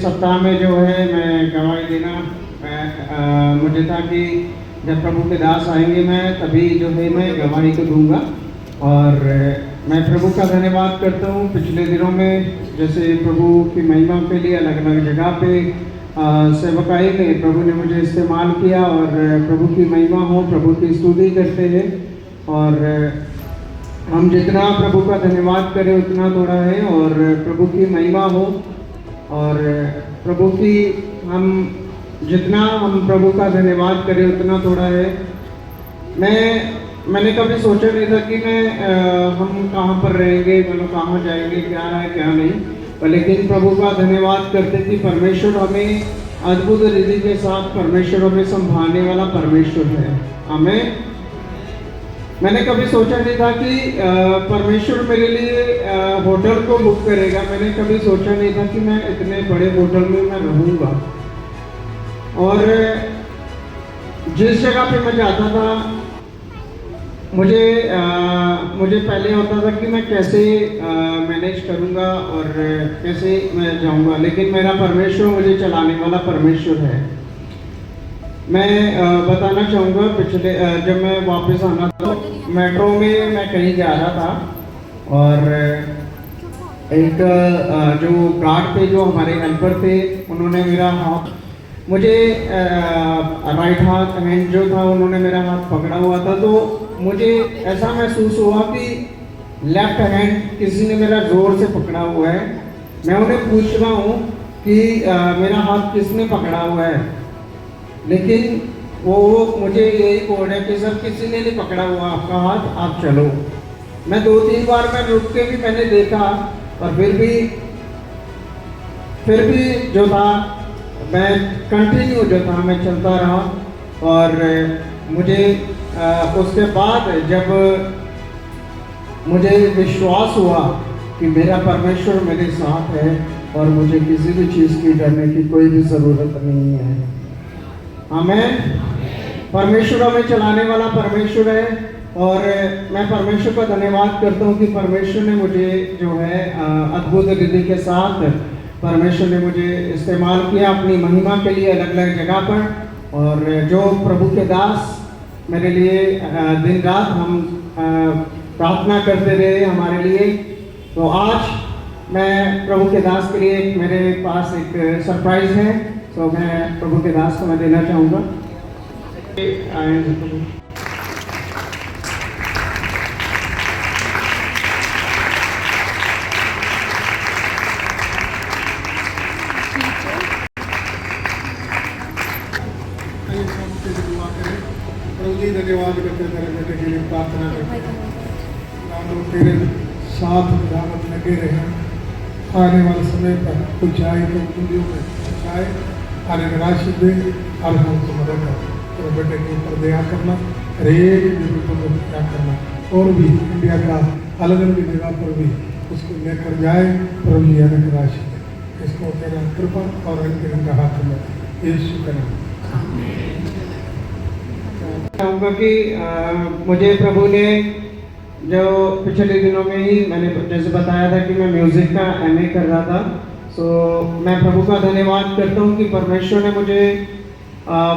सप्ताह में जो है मैं गवाही देना मुझे था कि जब प्रभु के दास आएंगे मैं तभी जो है मैं गवाही को दूंगा। और मैं प्रभु का धन्यवाद करता हूँ। पिछले दिनों में जैसे प्रभु की महिमा के लिए अलग अलग जगह पे सेवकाई में प्रभु ने मुझे इस्तेमाल किया और प्रभु की महिमा हो, प्रभु की स्तुति करते हैं। और हम जितना प्रभु का धन्यवाद करें उतना थोड़ा है और प्रभु की महिमा हो। और प्रभु की जितना हम प्रभु का धन्यवाद करें उतना थोड़ा है। मैंने कभी सोचा नहीं था कि हम कहाँ पर रहेंगे, मतलब कहाँ जाएंगे, क्या है क्या नहीं, पर लेकिन प्रभु का धन्यवाद करते कि परमेश्वर हमें अद्भुत रीति के साथ, परमेश्वर हमें संभालने वाला परमेश्वर है। हमें मैंने कभी सोचा नहीं था कि परमेश्वर मेरे लिए होटल को बुक करेगा। मैंने कभी सोचा नहीं था कि मैं इतने बड़े होटल में मैं रहूँगा। और जिस जगह पे मैं जाता था मुझे पहले होता था कि मैं कैसे मैनेज करूँगा और कैसे मैं जाऊँगा, लेकिन मेरा परमेश्वर मुझे चलाने वाला परमेश्वर है। मैं बताना चाहूँगा, पिछले जब मैं वापस आना था मेट्रो में मैं कहीं जा रहा था और एक जो गार्ड थे, जो हमारे हेल्पर थे, उन्होंने मेरा हाथ, मुझे राइट हाथ हैंड जो था उन्होंने मेरा हाथ पकड़ा हुआ था। तो मुझे ऐसा महसूस हुआ कि लेफ्ट हैंड किसी ने मेरा जोर से पकड़ा हुआ है। मैं उन्हें पूछ रहा हूँ कि मेरा हाथ किसने पकड़ा हुआ है, लेकिन वो मुझे यही बोल रहे कि सर किसी ने नहीं पकड़ा हुआ आपका हाथ, आप चलो। मैं 2-3 बार मैं रुक के भी मैंने देखा और फिर भी जो था मैं कंटिन्यू जो था मैं चलता रहा। और मुझे उसके बाद जब मुझे विश्वास हुआ कि मेरा परमेश्वर मेरे साथ है और मुझे किसी भी चीज़ की डरने की कोई भी ज़रूरत नहीं है। हमें परमेश्वर हमें चलाने वाला परमेश्वर है। और मैं परमेश्वर का धन्यवाद करता हूँ कि परमेश्वर ने मुझे जो है अद्भुत रीति के साथ परमेश्वर ने मुझे इस्तेमाल किया अपनी महिमा के लिए अलग अलग जगह पर। और जो प्रभु के दास मेरे लिए दिन रात हम प्रार्थना करते रहे हमारे लिए। तो आज मैं प्रभु के दास के लिए मेरे पास एक सरप्राइज है, तो मैं प्रभु के दास को मैं देना चाहूँगा। प्रभु जी धन्यवाद करते हैं तेरे बेटे के लिए, प्रार्थना करते हैं हम तेरे साथ दावत लगे रहे। आने वाले समय पर कुछ आए तो कुंडियों में आए, आने में राशि दे और हम तो मदद कर तेरे बेटे के ऊपर दया करना, हरेक जरूरतों को दया करना। और भी इंडिया का अलग अलग जगह पर भी उसको लेकर जाए। प्रभु जी आने की राशि दे, इसको तेरा कृपा और इनके हाथ में यीशु का नाम। चाहूँगा कि मुझे प्रभु ने जो पिछले दिनों में ही मैंने जैसे बताया था कि मैं म्यूज़िक का एमए कर रहा था, सो मैं प्रभु का धन्यवाद करता हूँ कि परमेश्वर ने मुझे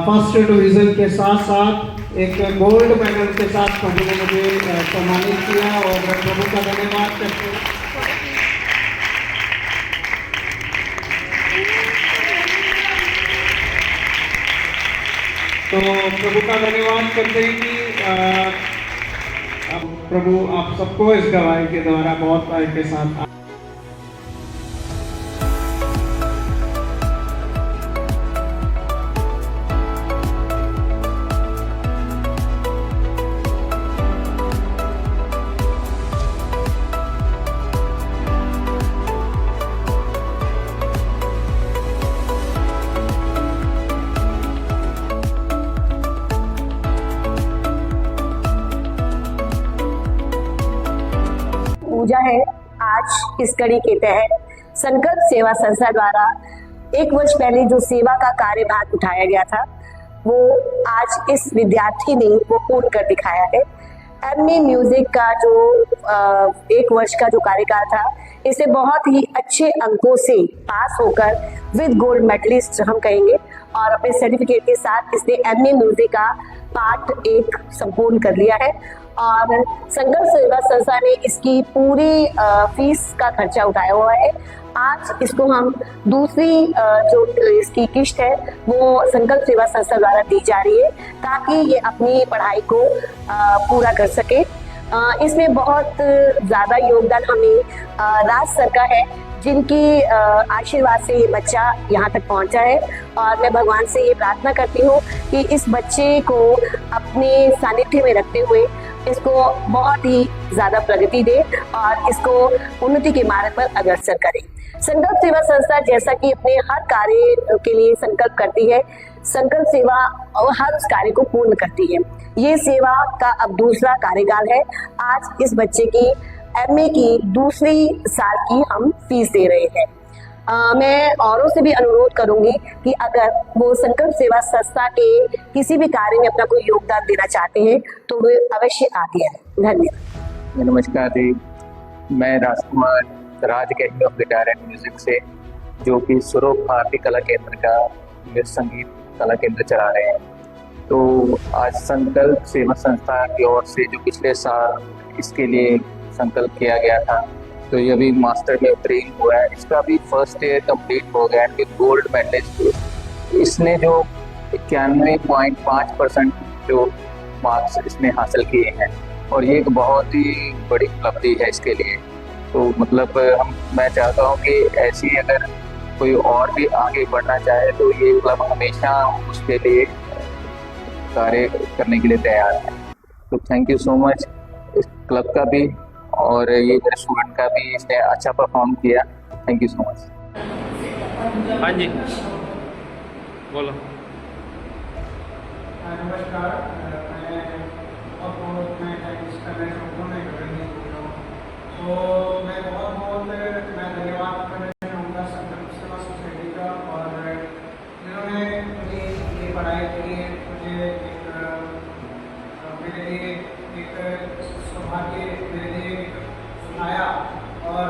फर्स्ट डिवीज़न के साथ साथ एक गोल्ड मेडल के साथ प्रभु ने मुझे सम्मानित किया। और मैं प्रभु का धन्यवाद करता हूँ। तो प्रभु का धन्यवाद करते हैं कि प्रभु आप सबको इस गवाही के द्वारा बहुत के साथ पूजा है। आज इस कड़ी के तहत संकल्प सेवा संस्था द्वारा 1 वर्ष पहले जो सेवा का कार्यभार उठाया गया था, वो आज इस विद्यार्थी ने वो पूर्ण कर दिखाया है। एमए म्यूजिक का जो 1 वर्ष का जो कार्यकाल था, इसे बहुत ही अच्छे अंकों से पास होकर विद गोल्ड मेडलिस्ट हम कहेंगे, और अपने सर्टिफिकेट के साथ इसने एमए म्यूजिक का पार्ट 1 संपूर्ण कर लिया है। और संकल्प सेवा संस्था ने इसकी पूरी फीस का खर्चा उठाया हुआ है। आज इसको हम दूसरी जो इसकी किश्त है वो संकल्प सेवा संस्था द्वारा दी जा रही है, ताकि ये अपनी पढ़ाई को पूरा कर सके। इसमें बहुत ज़्यादा योगदान हमें राज सर का है, जिनकी आशीर्वाद से ये बच्चा यहाँ तक पहुँचा है। और मैं भगवान से ये प्रार्थना करती हूँ कि इस बच्चे को अपने सानिध्य में रखते हुए इसको बहुत ही ज़्यादा प्रगति दे और इसको उन्नति के मार्ग पर अग्रसर करे। संकल्प सेवा संस्था जैसा कि अपने हर कार्य के लिए संकल्प करती है, संकल्प सेवा और हर उस कार्य को पूर्ण करती है। ये सेवा का अब दूसरा कार्यकाल है। आज इस बच्चे की एमए की दूसरी साल की हम फीस दे रहे हैं। मैं औरों से भी अनुरोध करूंगी कि अगर वो संकल्प सेवा संस्था के किसी भी कार्य में अपना कोई योगदान देना चाहते हैं तो वे अवश्य आगे आए। धन्यवाद। नमस्कार जी, मैं Rajkumar Raj academy of guitar and music से, जो कि स्वरूप भारती कला केंद्र का नृत्य संगीत कला केंद्र चला रहे हैं। तो आज संकल्प सेवा संस्था की ओर से जो पिछले साल इसके लिए संकल्प किया गया था, तो ये अभी मास्टर में ट्रेन हुआ है। इसका अभी फर्स्ट ईयर कंप्लीट हो गया है, गोल्ड मेडलिस्ट। इसने जो 91.5% जो मार्क्स इसने हासिल किए हैं, और ये एक बहुत ही बड़ी उपलब्धि है इसके लिए। तो मतलब मैं चाहता हूँ कि ऐसी अगर कोई और भी आगे बढ़ना चाहे तो ये क्लब हमेशा उसके लिए कार्य करने के लिए तैयार है। तो थैंक यू सो मच इस क्लब का भी, और ये मेरे स्टूडेंट का भी, इसने अच्छा परफॉर्म किया। Thank you so much. हाँ जी, बोलो। नमस्कार, मैं बहुत धन्यवाद करना चाहूँगा संकल्प सेवा सोसाइटी का, और जिन्होंने मुझे ये पढ़ाई के लिए मेरे लिए एक सौभाग्य मेरे लिए सुनाया। और